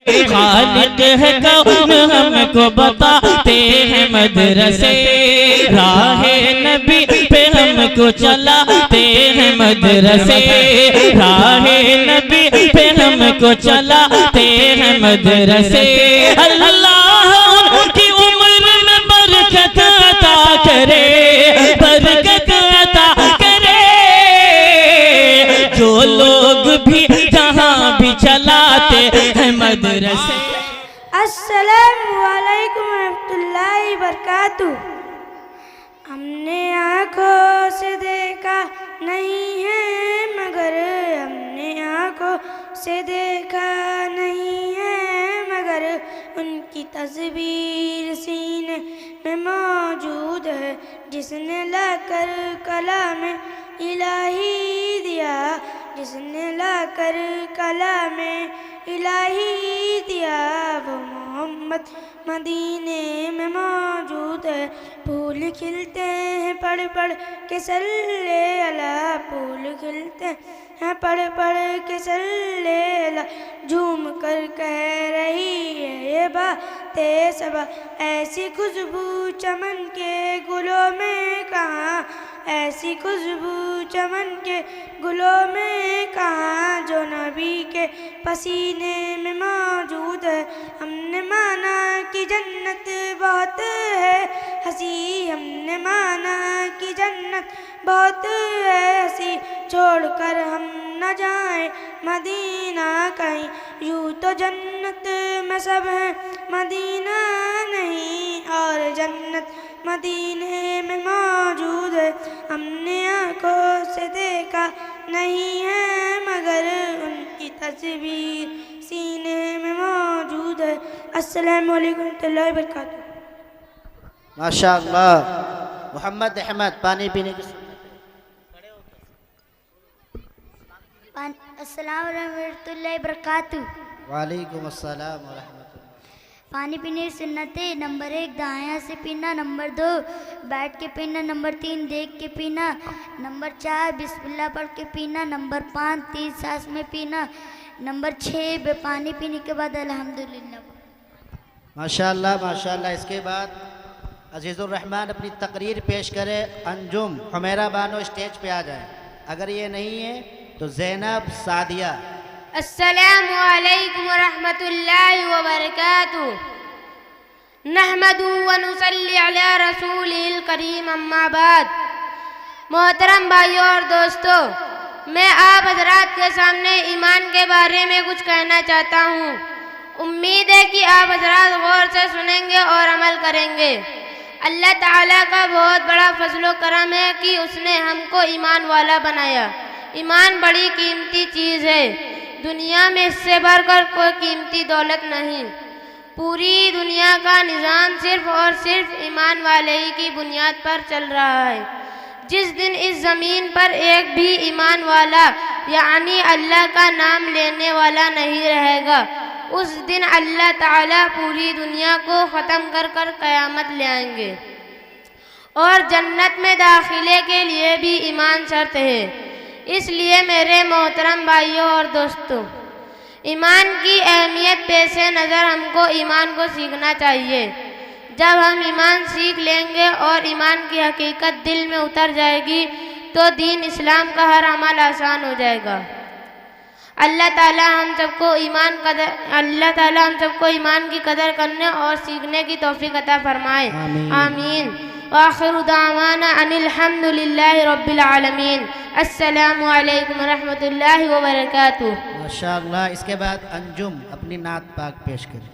खालिक है कौन हमको बताते हैं मदरसे, राहे नबी पे हमको चलाते हैं मदरसे, राहे नबी पे हमको चलाते हैं मदरसे। अल्लाह उनकी उम्र में बरकत अता करे, बरकत अता करे, जो लोग भी जहाँ भी चलाते हैं मदरसे। अस्सलामु अलैकुम रहमतुल्लाहि बरकातुहू। हमने आँखों से देखा नहीं है मगर, हमने आँखों से देखा नहीं है मगर, उनकी तस्वीर सीने में मौजूद है, जिसने लाकर कलाम इलाही दिया, जिसने लाकर कलाम इलाही दिया, वो मोहम्मद मदीने में मौजूद है। फूल खिलते हैं पढ़ पढ़ के सल्ले अला, फूल खिलते हैं पढ़ पढ़ के सल्ले अला, झूम कर कह रही है ये बातें सबा, ऐसी खुशबू चमन के गुलों में कहाँ, ऐसी खुशबू चमन के गुलों में कहाँ, जो नबी के पसीने में मौजूद है। हमने माना कि जन्नत बहुत है हंसी, हमने माना कि जन्नत बहुत है हंसी, छोड़कर हम न जाएं मदीना कहीं, यूँ तो जन्नत में सब है मदीना नहीं, और जन्नत मदीने में मौजूद है। हमने आँखों से देखा नहीं है मगर, उनकी तस्वीर सीने में मौजूद है। अस्सलामु अलैकुम रहमतुल्लाहि व बरकातुहू। माशाअल्लाह। मोहम्मद अहमद पानी पीने की अस्सलाम रहमतुल्लाहि बरकातुहू। वालेकुम अस्सलाम व रहमतुल्लाह। पानी पीने की सुन्नतें: नंबर 1 दायां से पीना, नंबर 2 बैठ के पीना, नंबर 3 देख के पीना, नंबर 4 बिस्मिल्लाह पढ़ के पीना, नंबर 5 3 सांस में पीना, नंबर 6 पानी पीने के बाद अल्हम्दुलिल्लाह। माशाअल्लाह माशाअल्लाह। इसके बाद अजीज़ुर रहमान अपनी तकरीर पेश करे। अंजुम हुमैरा बानो स्टेज पे आ जाए, अगर ये नहीं है तो ज़ैनब सादिया। अस्सलामु अलैकुम व रहमतुल्लाहि व बरकातुहू। नहमदु व नुसल्ली अला रसूलिल करीम, अम्मा बाद। मोहतरम भाइयों और दोस्तों, मैं आप हजरात के सामने ईमान के बारे में कुछ कहना चाहता हूँ। उम्मीद है कि आप हजरात गौर से सुनेंगे और अमल करेंगे। अल्लाह ताला का बहुत बड़ा फजलो करम है कि उसने हमको ईमान वाला बनाया। ईमान बड़ी कीमती चीज़ है, दुनिया में इससे बढ़कर कोई कीमती दौलत नहीं। पूरी दुनिया का निज़ाम सिर्फ और सिर्फ ईमान वाले ही की बुनियाद पर चल रहा है। जिस दिन इस ज़मीन पर एक भी ईमान वाला यानी अल्लाह का नाम लेने वाला नहीं रहेगा, उस दिन अल्लाह ताला पूरी दुनिया को ख़त्म कर कर क़यामत ले आएंगे। और जन्नत में दाखिले के लिए भी ईमान शर्त है। इसलिए मेरे मोहतरम भाइयों और दोस्तों, ईमान की अहमियत पेश नज़र हमको ईमान को सीखना चाहिए। जब हम ईमान सीख लेंगे और ईमान की हकीकत दिल में उतर जाएगी तो दीन इस्लाम का हर अमल आसान हो जाएगा। अल्लाह ताला हम सबको ईमान की कदर करने और सीखने की तौफीक अता फरमाए। आमीन। आखिर दावाना अनिल हम्दुलिल्लाहि रब्बिल आलमीन। अस्सलामु अलैकुम रहमतुल्लाहि व बरकातुहू। माशाअल्लाह। इसके बाद अंजुम अपनी नात पाक पेश करें।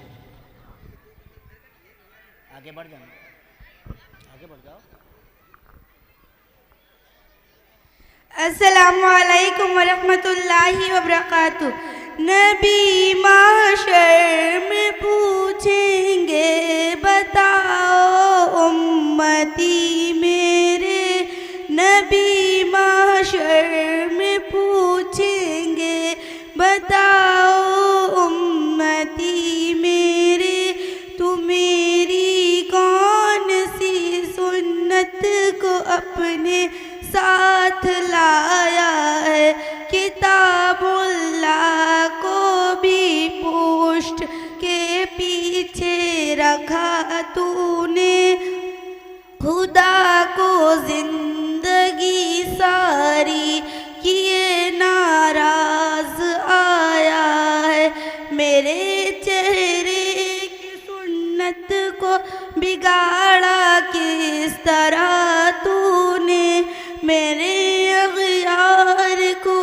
आगे बढ़ जाओ, आगे बढ़ जाओ। अस्सलामु अलैकुम व रहमतुल्लाहि व बरकातुहू। नबी माशर में पूछेंगे, बताओ उम्मती मेरे, नबी माशर में पूछेंगे, बताओ उम्मती मेरे, तू मेरी कौन सी सुन्नत को अपने साथ लाया है। किताबुल्लाह को भी पूछ रखा तूने, खुदा को जिंदगी सारी किए नाराज आया है। मेरे चेहरे की सुन्नत को बिगाड़ा किस तरह तूने, मेरे अग़यार को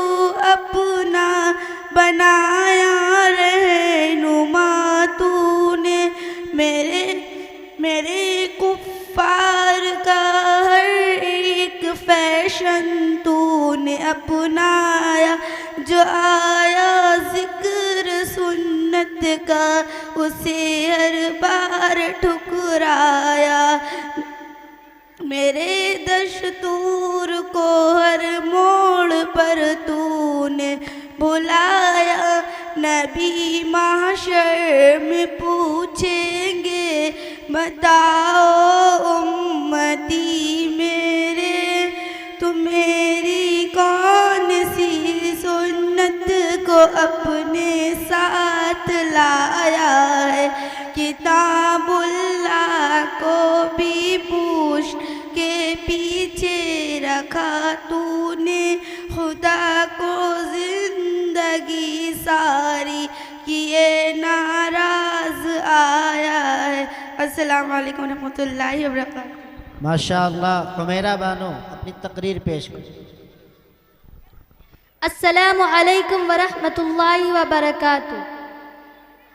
अपना बनाया रहनुमा तूने। मेरे कुफ्फार का हर एक फैशन तूने अपनाया, जो आया जिक्र सुन्नत का उसे हर बार ठुकराया। मेरे दस्तूर को हर मोड़ पर तूने बुलाया। नबी महशर में पूछेंगे, बताओ उम्मती मेरे, तू मेरी कौन सी सुन्नत को अपने साथ लाया है। किताबुल्लाह को भी पूछ के पीछे रखा तूने, खुदा को जिंदगी सारी किए नाराज आया है। अस्सलाम वालेकुम रहमतुल्लाहि व बरकातहू। माशाअल्लाह। हुमैरा बानो अपनी तकरीर पेश करें। अस्सलामु अलैकुम व रहमतुल्लाहि व बरकातहू।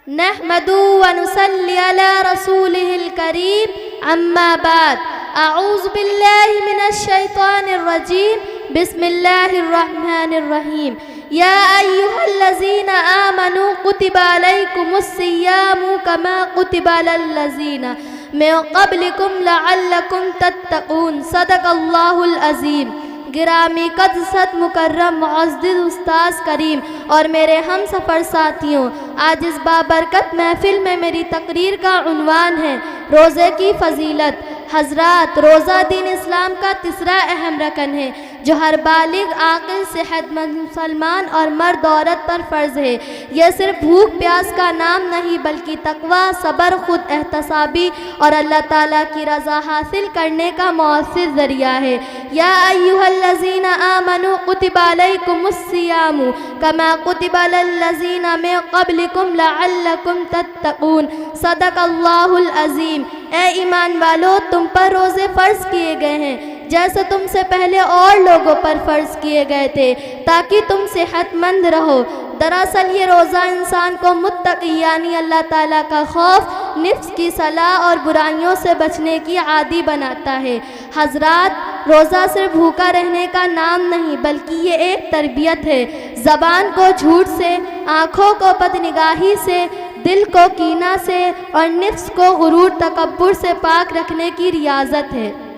नहमदु व नुसल्ली अला रसूलिहिल करीम, अम्मा बाद। अऊज़ु बिल्लाहि मिनश शैतानिर रजीम, बिस्मिल्लाहिर रहमानिर रहीम। या अय्युहल्लज़ीना आमनू कुतिबा अलैकुमुस्सियामु कमा कुतिबा अलल्लज़ीना मिन क़ब्लिकुम लअल्लकुम तत्तक़ून। सदक़ल्लाहुल अज़ीम। गिरामी कदसत मुकर्रम मुअज़्ज़िज़ उस्ताज़ करीम और मेरे हम सफ़र साथियों, आज इस बाबरकत महफ़िल में मेरी तकरीर का उन्वान है रोज़े की फ़जीलत। हज़रात, रोज़ा दीन इस्लाम का तीसरा अहम रकन है जो हर बालिग, आक़िल, सेहतमंद मुसलमान और मर्द औरत पर फ़र्ज़ है। यह सिर्फ भूख प्यास का नाम नहीं बल्कि तक़वा, सब्र, खुद एहतसाबी और अल्लाह ताला की रज़ा हासिल करने का मौसिर ज़रिया है। या अय्युहल्लज़ीना आमनू कुतिबा अलैकुमुस्सियामु कमा कुतिबा अलल्लज़ीना मिन क़ब्लिकुम लअल्लकुम तत्तक़ून। सदक़ल्लाहुल अज़ीम। ए ईमान वालो, तुम पर रोज़े फ़र्ज़ किए गए हैं जैसे तुमसे पहले और लोगों पर फ़र्ज़ किए गए थे, ताकि तुम सेहतमंद रहो। दरअसल ये रोज़ा इंसान को मुत्तक़ी यानी अल्लाह ताला का खौफ, निफ्स की सलाह और बुराइयों से बचने की आदी बनाता है। हज़रात, रोज़ा सिर्फ भूखा रहने का नाम नहीं बल्कि ये एक तरबियत है। ज़बान को झूठ से, आँखों को बदनिगाही से, दिल को कीना से और निफ्स को गुरूर तकब्बुर से पाक रखने की रियाजत है।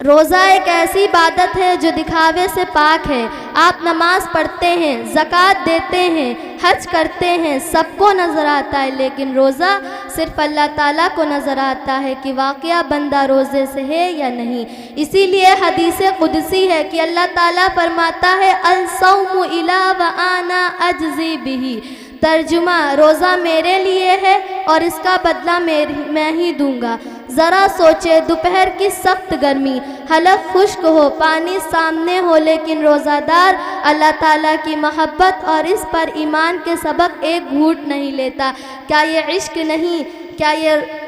रोज़ा एक ऐसी इबादत है जो दिखावे से पाक है। आप नमाज पढ़ते हैं, ज़कात देते हैं, हज करते हैं, सबको नज़र आता है, लेकिन रोज़ा सिर्फ अल्लाह ताला को नज़र आता है कि वाक़या बंदा रोज़े से है या नहीं। इसीलिए हदीस कुदसी है कि अल्लाह ताला फरमाता है, अल-सौमु इला व आना अजज़ी बिही। तर्जुमा, रोज़ा मेरे लिए है और इसका बदला मैं ही दूंगा। ज़रा सोचे, दोपहर की सख्त गर्मी, हलक खुश्क हो, पानी सामने हो, लेकिन रोज़ादार अल्लाह ताला की मोहब्बत और इस पर ईमान के सबक एक घूंट नहीं लेता। क्या ये इश्क नहीं?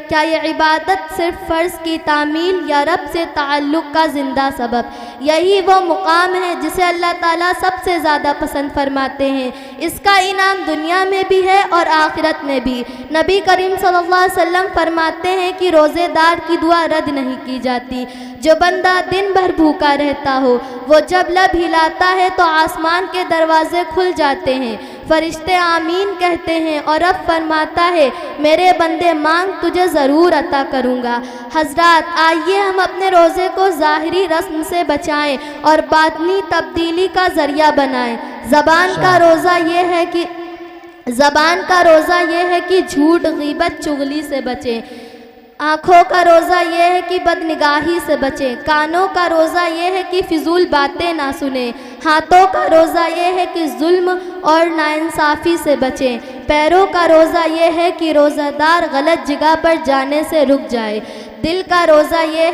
क्या ये इबादत सिर्फ फ़र्ज़ की तामील या रब से ताल्लुक़ का ज़िंदा सबब? यही वो मुकाम है जिसे अल्लाह ताला सबसे ज़्यादा पसंद फरमाते हैं। इसका इनाम दुनिया में भी है और आखिरत में भी। नबी करीम सल्लल्लाहु अलैहि वसल्लम फरमाते हैं कि रोज़ेदार की दुआ रद्द नहीं की जाती। जो बंदा दिन भर भूखा रहता हो, वो जब लब हिलाता है तो आसमान के दरवाज़े खुल जाते हैं, फरिश्ते आमीन कहते हैं और रब फरमाता है, मेरे बंदे मांग, तुझे ज़रूर अता करूँगा। हज़रात, आइए हम अपने रोज़े को ज़ाहिरी रस्म से बचाएं और बातनी तब्दीली का ज़रिया बनाएं। ज़बान का रोज़ा ये है कि झूठ, ग़ीबत, चुगली से बचें। आँखों का रोज़ा ये है कि बदनिगाही से बचें। कानों का रोज़ा ये है कि फ़िज़ूल बातें ना सुने। हाथों का रोज़ा ये है कि जुल्म और नाइंसाफ़ी से बचें। पैरों का रोज़ा ये है कि रोज़ादार गलत जगह पर जाने से रुक जाए। दिल का रोज़ा ये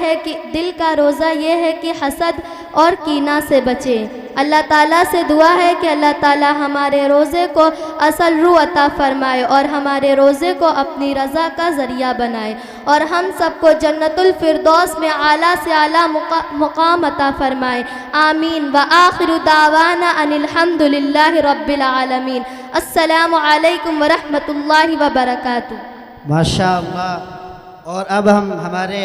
है कि हसद और कीना से बचे। अल्लाह ताला से दुआ है कि अल्लाह ताला हमारे रोज़े को असल रूह अता फ़रमाए और हमारे रोज़े को अपनी रज़ा का ज़रिया बनाए और हम सबको जन्नतुल फिरदौस में आला से आला मुकाम अता फ़रमाए। आमीन। व आखिरु दावाना अनिल हम्दुलिल्लाहि रब्बिल आलमीन। अस्सलामु अलैकुम व रहमतुल्लाहि व बरकातुहू। माशाअल्लाह। और अब हम हमारे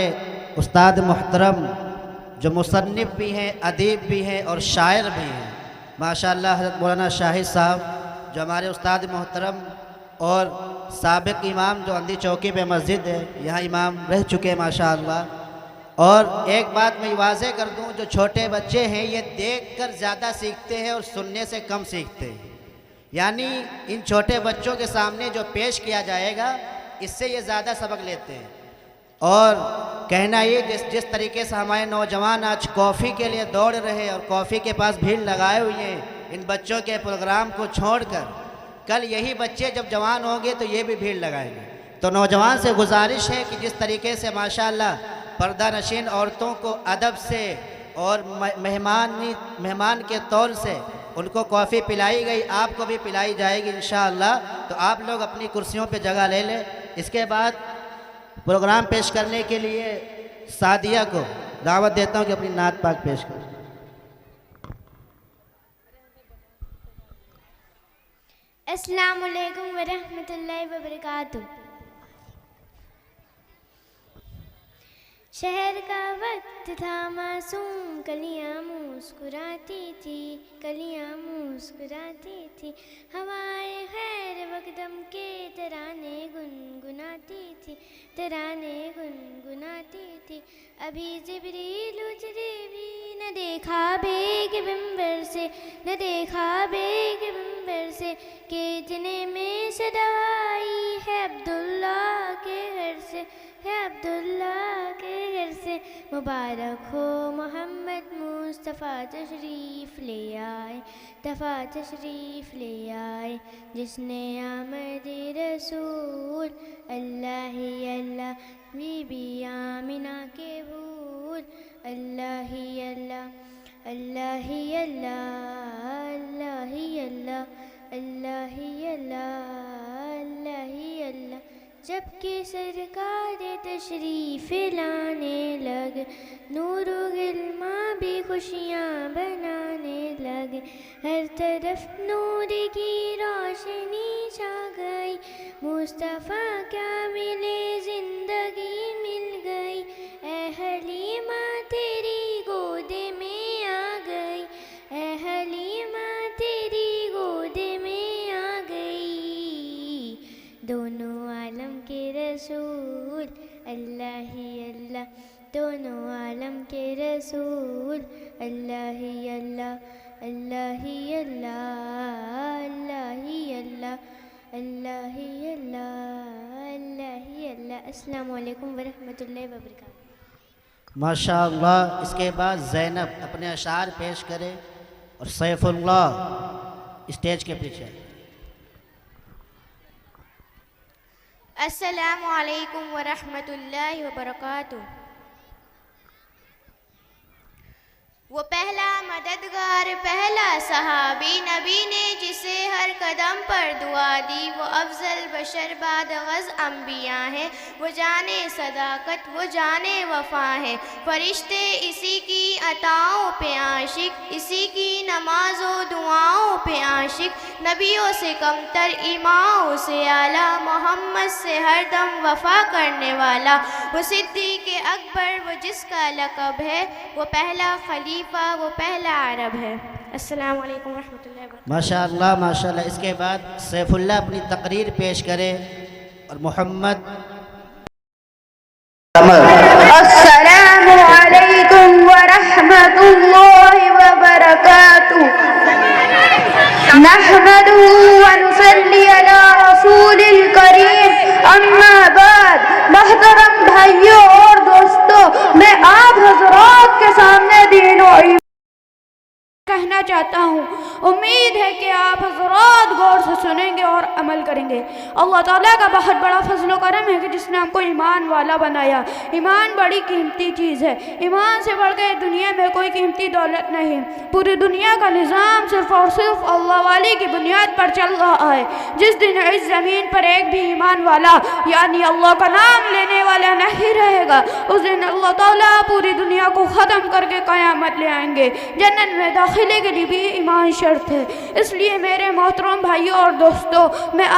उस्ताद मुहतरम जो मुसन्निफ़ भी हैं, अदीब भी हैं और शायर भी हैं, माशाअल्लाह हज़रत मौलाना शाहिद साहब जो हमारे उस्ताद मुहतरम और साबिक़ इमाम जो अंधी चौकी पे मस्जिद है यहाँ इमाम रह चुके हैं माशाअल्लाह। और एक बात मैं वाज़ेह कर दूं, जो छोटे बच्चे हैं ये देखकर ज़्यादा सीखते हैं और सुनने से कम सीखते हैं। यानी इन छोटे बच्चों के सामने जो पेश किया जाएगा इससे ये ज़्यादा सबक लेते हैं। और कहना ये जिस तरीके से हमारे नौजवान आज कॉफ़ी के लिए दौड़ रहे और कॉफ़ी के पास भीड़ लगाए हुए हैं इन बच्चों के प्रोग्राम को छोड़कर, कल यही बच्चे जब जवान होंगे तो ये भी भीड़ लगाएंगे। तो नौजवान से गुजारिश है कि जिस तरीके से माशाअल्लाह पर्दा नशीन औरतों को अदब से और मेहमान के तौर से उनको कॉफ़ी पिलाई गई, आपको भी पिलाई जाएगी इंशाअल्लाह। तो आप लोग अपनी कुर्सियों पे जगह ले लें। इसके बाद प्रोग्राम पेश करने के लिए सादिया को दावत देता हूँ कि अपनी नात पाक पेश करें। अस्सलाम वालेकुम व रहमतुल्लाहि व बरकातुहू। शहर का वक्त था मासूम, कलियाँ मुस्कुराती थी, कलियाँ मुस्कुराती थी। हवाएं खैर वक़्तम के तराने गुनगुनाती थी, तराने गुनगुनाती थी। अभी जिब्रील उतरे भी न देखा बेग बिंबर से, न देखा बेग बिंबर से, के इतने में सदा आई है अब्दुल्ला के घर से, है अब्दुल्ला के घर से। मुबारक हो मोहम्मद मुस्तफ़ा तशरीफ़ ले आए, तफ़ा तशरीफ़ ले आए, जिसने आमद रसूल अल्लाह ही अल्लाह, बीबी आमिना के भूल अल्लाह ही अल्लाह, अल्लाह ही अल्लाह, अल्लाह ही अल्लाह, अल्लाह ही अल्लाह, अल्लाह ही अल्लाह। जबकि सरकार तशरीफ़ लाने लग, नूरो गिल्मा भी खुशियाँ बनाने लग। हर तरफ नूर की रोशनी छा गई, मुस्तफ़ा क्या मिले ज़िंदगी मिल गई। ए हलीमा तेरी गोद में आ गई, ए हलीमा तेरी गोद में आ गई। दोनों आलम के रसूल अल्लाह ही अल्लाह, दोनों आलम के रसूल अल्लाह ही अल्लाह, अल्लाह ही अल्लाह, अल्लाह ही अल्लाह, अल्लाह ही अल्लाह, अल्लाह ही अल्लाह। अस्सलामु अलैकुम व रहमतुल्लाहि व बरकातुहू। माशाअल्लाह। इसके बाद ज़ैनब अपने अशार पेश करे और सैफुल्लाह स्टेज के पीछे। अस्सलामु अलैकुम व रहमतुल्लाहि व बरकातुहू। वो पहला मददगार, पहला सहाबी नबी ने जिसे हर कदम पर दुआ दी, वो अफजल बशर बाद गज़ अम्बिया है। वो जाने सदाकत, वो जाने वफ़ा है। फरिश्ते इसी की अताओं पे आशिक, इसी की नमाज़ों दुआओं पे आशिक। नबियों से कमतर, इमामों से आला, मोहम्मद से हरदम वफ़ा करने वाला। वो सिद्दीक़ अकबर, वो जिसका लक़ब है। वो पहला खलीफा, वो पहला अरब है। अस्सलामु अलैकुम रहमतुल्लाहि व बरकातुहू। माशाअल्लाह माशाअल्लाह। इसके बाद सैफुल्लाह अपनी तकरीर पेश करे और मोहम्मद। अस्सलामु अलैकुम व रहमतुल्लाहि व बरकातुहू। नहमदुहु व नुसल्ली अला रसूलिल करीम, अम्मा बाद। मोहतरम भाइयों और दोस्तों, मैं आप हज़रात के सामने दीन और कहना चाहता हूँ। उम्मीद है कि आप हज़रात गौर से सुनेंगे और अमल करेंगे। अल्लाह ताला का बहुत बड़ा फजल करम है कि जिसने हमको ईमान वाला बनाया। ईमान बड़ी कीमती चीज़ है। ईमान से बढ़ के दुनिया में कोई कीमती दौलत नहीं। पूरी दुनिया का निज़ाम सिर्फ और सिर्फ अल्लाह वाली की बुनियाद पर चल रहा है। जिस दिन इस ज़मीन पर एक भी ईमान वाला यानी अल्लाह का नाम लेने वाला नहीं रहेगा, उस दिन अल्लाह ताला पूरी दुनिया को ख़त्म करके क़यामत ले आएंगे। जन्नत में दाखिले के लिए भी ईमान शर्त है। इसलिए मेरे मोहतरम भाइयों और दोस्तों, मैं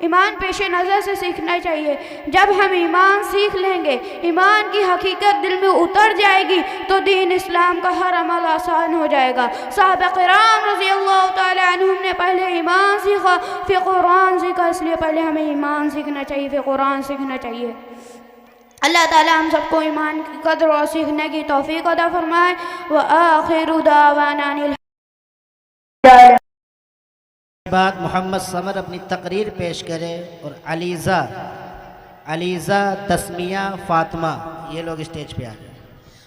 ईमान पेश नज़र से सीखना चाहिए। जब हम ईमान सीख लेंगे, ईमान की हकीकत दिल में उतर जाएगी, तो दीन इस्लाम का हर अमल आसान हो जाएगा। साहबा किराम रज़ी अल्लाह तआला अन्हुम ने पहले ईमान सीखा, फिर कुरान सीखा। इसलिए पहले हमें ईमान सीखना चाहिए, फिर कुरान सीखना चाहिए। अल्लाह ताला हम सबको ईमान की कदर और सीखने की तौफीक अता फरमाए। व आखिरु दावाना अनिल बाद मोहम्मद समर अपनी तकरीर पेश करे और अलीज़ा तस्मिया फ़ातिमा ये लोग स्टेज पे आ जाए।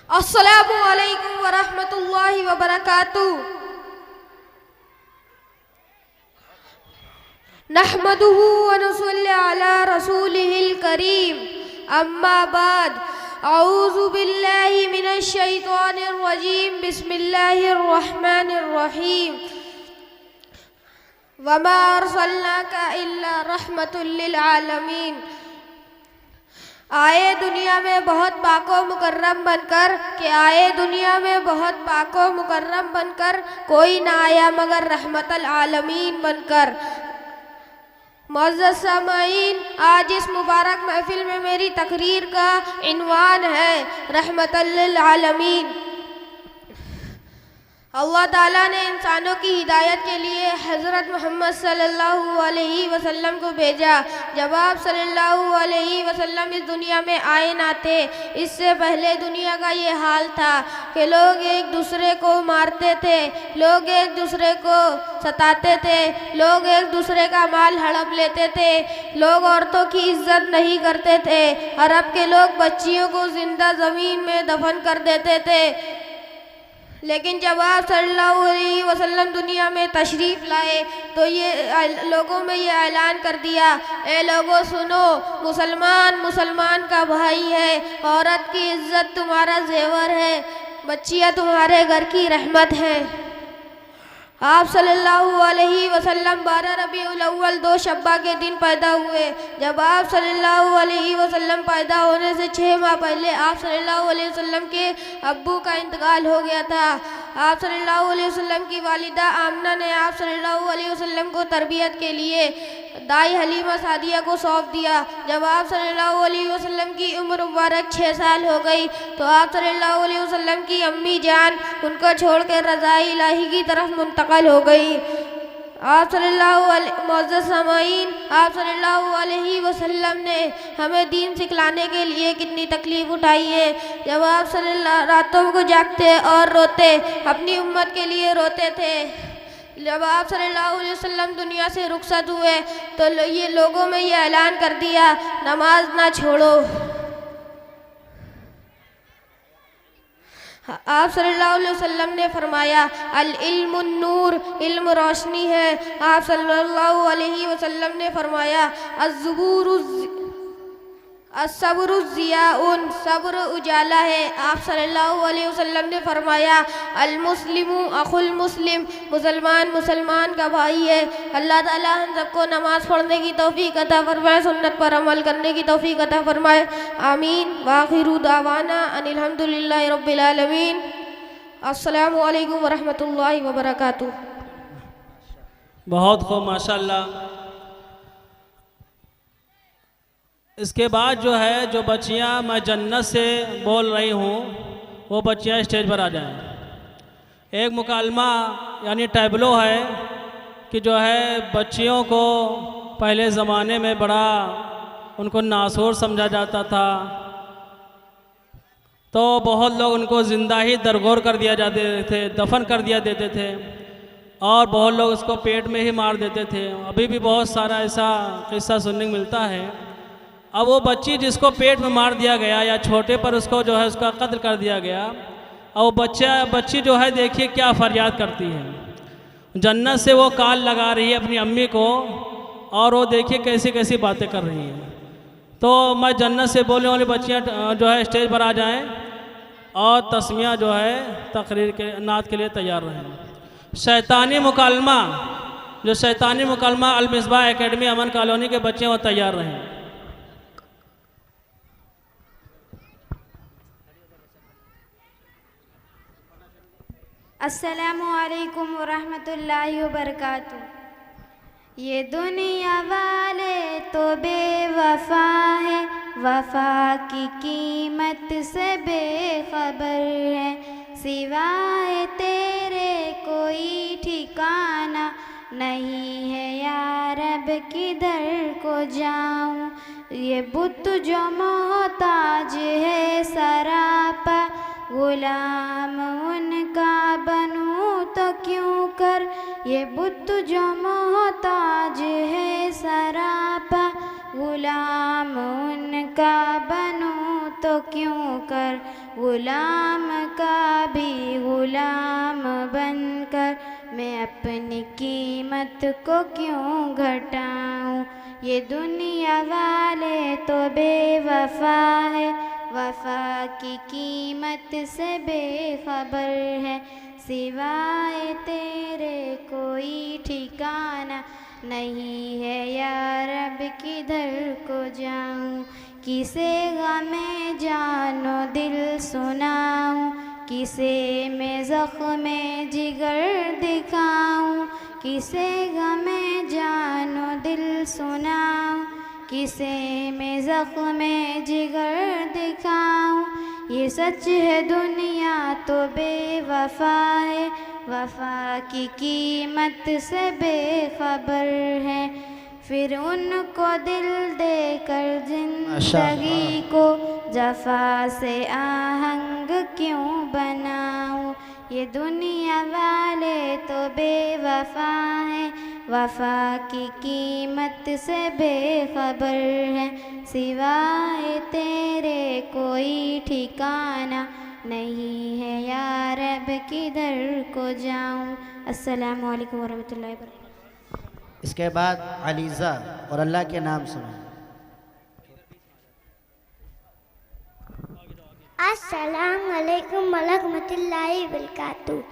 अस्सलामु अलैकुम व रहमतुल्लाहि व बरकातुहू। नहमदुहु व नुसल्ली अला रसूलिहिल करीम, अम्मा बाद। औज़ु बिल्लाहि मिनश शैतानिर रजीम, बिस्मिल्लाहिर रहमानिर रहीम। वमा अरसलनाका इल्ला रहमतुल लिल आलमीन। आए दुनिया में बहुत पाको मुकर्रम बनकर, कि आए दुनिया में बहुत पाको मुकर्रम बनकर, कोई ना आया मगर रहमतल आलमीन बनकर। मुअज़्ज़ज़ सामाईन, आज इस मुबारक महफिल में मेरी तकरीर का इन्वान है रहमतल लिल आलमीन। अल्लाह ताला ने इंसानों की हिदायत के लिए हज़रत मोहम्मद सल्लल्लाहु अलैहि वसल्लम को भेजा। जब आप सल्लल्लाहु अलैहि वसल्लम इस दुनिया में आए ना थे, इससे पहले दुनिया का ये हाल था कि लोग एक दूसरे को मारते थे, लोग एक दूसरे को सताते थे, लोग एक दूसरे का माल हड़प लेते थे, लोग औरतों की इज्जत नहीं करते थे। अरब के लोग बच्चियों को जिंदा ज़मीन में दफन कर देते थे। लेकिन जब आप सल्लल्लाहु अलैहि वसल्लम दुनिया में तशरीफ़ लाए, तो ये लोगों में ये ऐलान कर दिया, ए लोगों सुनो, मुसलमान का भाई है, औरत की इज्जत तुम्हारा जेवर है, बच्चियाँ तुम्हारे घर की रहमत है। आप सल्लल्लाहु अलैहि वसल्लम 12 रबीउल अव्वल 2 शब्बा के दिन पैदा हुए। जब आप सल्लल्लाहु अलैहि वसल्लम पैदा होने से 6 माह पहले आप सल्लल्लाहु अलैहि वसल्लम के अब्बू का इंतकाल हो गया था। आप सल्लल्लाहु अलैहि वसल्लम की वालिदा आमना ने आप सल्लल्लाहु अलैहि वसल्लम को तरबियत के लिए दाई हलीमा सादिया को सौंप दिया। जब आप सल्लल्लाहु अलैहि वसल्लम की उम्र मुबारक 6 साल हो गई, तो आप सल्लल्लाहु अलैहि वसल्लम की अम्मी जान उनको छोड़कर रज़ाए इलाही की तरफ मुंतकिल हो गई। आप मुअज़्ज़ज़ सामाईन, आप सल्लल्लाहु अलैहि वसल्लम ने हमें दीन सिखलाने के लिए कितनी तकलीफ़ उठाई है। जब आप रातों को जागते और रोते, अपनी उम्मत के लिए रोते थे। जब आप सल्लल्लाहु अलैहि वसल्लम दुनिया से रुखसत हुए, तो ये लोगों में ये ऐलान कर दिया, नमाज ना छोड़ो। आप सल्लल्लाहु अलैहि वसल्लम ने फरमाया, अल इल्मुन नूर, इल्म रोशनी है। आप सल्लल्लाहु अलैहि वसल्लम ने फरमाया, अस्सब्रु ज़ियाउन, सब्र उजाला है। आप सल्लल्लाहु अलैहि वसल्लम ने फरमाया, अल मुस्लिमु अखुल मुस्लिम, मुसलमान का भाई है। अल्लाह ताला हम सबको नमाज़ पढ़ने की तौफीक अता फरमाए, सुन्नत पर अमल करने की तौफीक अता फरमाए। आमीन। व आखिरु दावाना अनिल हम्दुलिल्लाहि रब्बिल आलमीन। अस्सलामु अलैकुम व रहमतुल्लाहि व बरकातुहू। बहुत खूब, माशाअल्लाह। इसके बाद जो है, जो बच्चियां मैं जन्नत से बोल रही हूँ, वो बच्चियां स्टेज पर आ जाएं। एक मुकालमा यानी टैबलो है कि जो है बच्चियों को पहले ज़माने में बड़ा उनको नासूर समझा जाता था, तो बहुत लोग उनको ज़िंदा ही दरगोर कर दिया जाते थे, दफन कर दिया देते थे, और बहुत लोग उसको पेट में ही मार देते थे। अभी भी बहुत सारा ऐसा किस्सा सुनने को मिलता है। अब वो बच्ची जिसको पेट में मार दिया गया या छोटे पर उसको जो है उसका कत्ल कर दिया गया, और वो बच्ची जो है देखिए क्या फरियाद करती है। जन्नत से वो काल लगा रही है अपनी अम्मी को, और वो देखिए कैसी कैसी बातें कर रही हैं। तो मैं जन्नत से बोलने वाली बच्चियाँ जो है स्टेज पर आ जाएं और तस्मिया जो है तकरीर के नात के लिए तैयार रहें। शैतानी मुकालमा, जो शैतानी मुकालमा अल-मिसबाह एकेडमी अमन कॉलोनी के बच्चे वो तैयार रहें। अस्सलामु अलैकुम वरहमतुल्लाहि वबरकातुह। ये दुनिया वाले तो बेवफा है, वफा की कीमत से बेखबर है, सिवाय तेरे कोई ठिकाना नहीं है या रब किधर को जाऊं। ये बुत जो मोहताज है सरापा, गुलाम उनका बनूं तो क्यों कर। ये बुत जो मोहताज है सरापा, गुलाम उनका बनूं तो क्यों कर। गुलाम का भी गुलाम बनकर मैं अपनी कीमत को क्यों घटाऊं। ये दुनिया वाले तो बेवफा है, वफा की कीमत से बेखबर है, सिवाय तेरे कोई ठिकाना नहीं है या रब किधर को जाऊं। किसे गमे जानो दिल सुनाऊं, किसे मैं ज़ख्मे जिगर दिखाऊं। किसे गमे जानो दिल सुनाऊं, किसे मैं ज़ख्मे जिगर दिखाऊं। ये सच है दुनिया तो बेवफा है, वफा की कीमत से बेखबर है। फिर उनको दिल देकर जिंदगी को जफा से आहंग क्यों बनाऊं। ये दुनिया वाले तो बेवफा हैं, वफा की कीमत से बेखबर है, सिवाय तेरे कोई ठिकाना नहीं है या रब किधर को जाऊं। अस्सलामु अलैकुम वरहमतुल्लाहि वबरकातुहू। इसके बाद अलीज़ा और अल्लाह के नाम सुनाएं। अस्सलामु अलैकुम वरहमतुल्लाहि वबरकातुहू।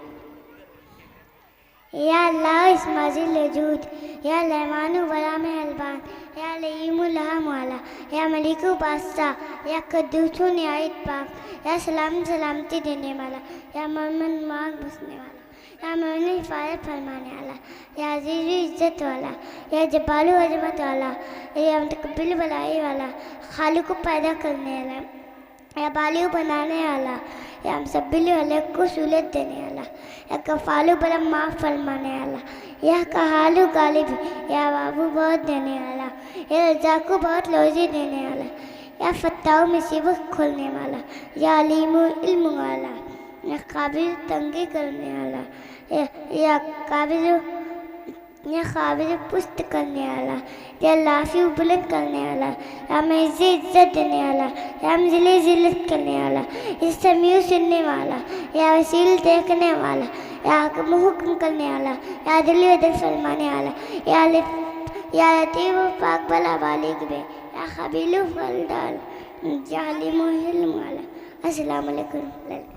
या अल्लाह इस्माजिल वजूद, या रहमानु वला में अलबान, या लईमुल वाला, या मलिकु बादशाह, या कद्दूसु निहायत पाक, या सलाम सलामती देने वाला, या मोहम्मद मांग बसने वाला, या मोहम्मद हिफाजत फरमाने वाला, या अजीज़ इज़्ज़त वाला, या जबालु अज़मत वाला, या मुतकब्बिल बलाई वाला, खालिक को पैदा करने वाला, या बालियों बनाने वाला, या हम सब वाले को सहूलत देने वाला, या कफ़ालु बरम माफ़ फरमाने वाला, या कहालु गालिब, या बाबू बहुत देने वाला, या रज़ाक़ु बहुत रोज़ी देने वाला, या फत्ताहु मुसीबत खोलने वाला, या अलीमु इल्म वाला, या काबिल तंगी करने वाला, या काबिल पुष्ट करने वाला, या लाफी बुलंद करने वाला, या मेज़े इज्जत देने वाला, या मंजिले जिल्लत करने वाला, या समीउ सुनने वाला, या वसील देखने वाला, या हुक्म करने वाला, या दिल व दिल फरमाने वाला, या लतीफ़ पाक भला बालिग़ में, या ख़बीर फलदार, या अलीम इल्म वाला। अस्सलामु अलैकुम।